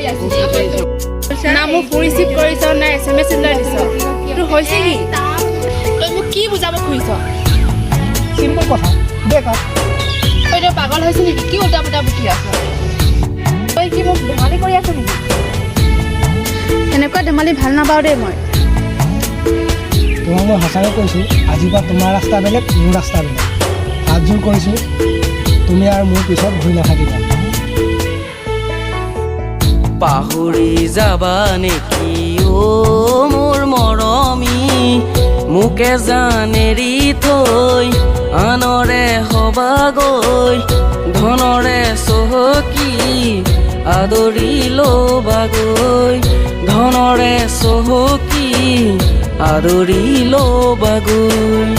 না মোক phone receive কৰিছ না SMS লৈ দিছ তোৰ হৈছে কি তই মোক কি বুজাব খুজিছ চিম্পল কথা দেখ তই পাগল হৈছে নেকি কি উল্টা পুল্টা বকি আছ তই কি মোক ধেমালি কৰি আছ নেকি এনেকুৱা ধেমালি ভাল নাপাওঁ দেই মই তোমাক মই সঁচাকৈ কৈছোঁ আজিৰ পৰা তোমাৰ ৰাস্তা বেলেগ মোৰ ৰাস্তা বেলেগ হাত জোৰ কৰিছোঁ তুমি আৰু মোৰ পিছত ঘূৰি নাথাকিবা পাহৰি যাবা নেকি অ' মোৰ মৰমী মোকে জানেৰি থৈ আনৰে হবাগৈ ধনৰে চহকী আদৰি ল'বাগৈ ধনৰে চহকী আদৰি ল'বাগৈ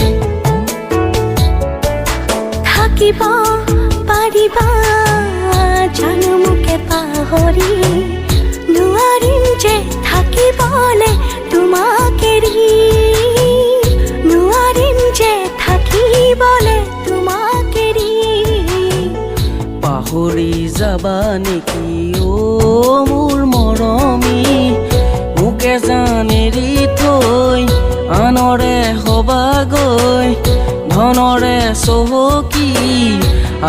থাকিব পাৰিবা জানো মোকে পাহৰি নোৱাৰিম যে থাকিবলে তোমাক এৰি নোৱাৰিম যে থাকিবলে তোমাক এৰি পাহৰি যাবা নেকি অ' মোৰ মৰমী মোকে জানেৰি থৈ আনৰে হবাগৈ ধনৰে চহকী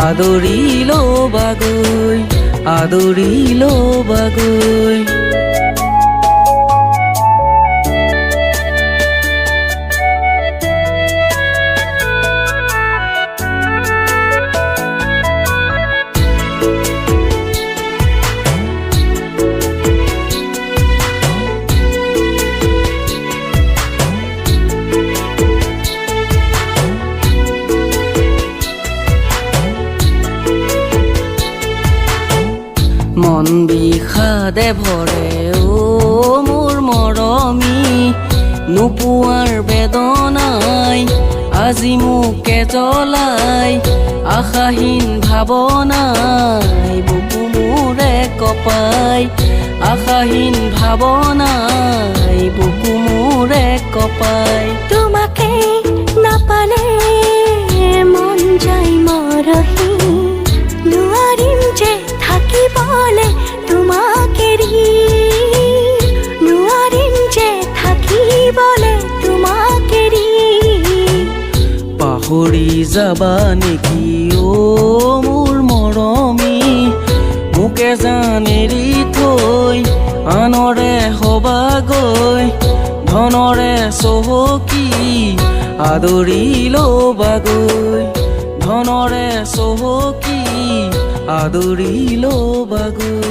আদৰি ল'বাগৈ আদৰি ল'বাগৈ মন বিষাদে ভৰে অ' মোৰ মৰমী নোপোৱাৰ বেদনাই আজি মোকে জ্বলাই আশাহীন ভাৱনাই বুকু মোৰে কপাই আশাহীন ভাৱনাই বুকু মোৰে কপাই তোমাকে নাপালে মন যায় মৰহি নোৱাৰিম যে থাকিবলে তোমাক এৰি নোৱাৰিম যে থাকিবলে তোমাক এৰি পাহৰি যাবা নেকি অ' মোৰ মৰমী মোকে জানেৰি থৈ আনৰে হবাগৈ ধনৰে চহকী আদৰি ল'বাগৈ ধনৰে চহকী আদৰি ল'বাগৈ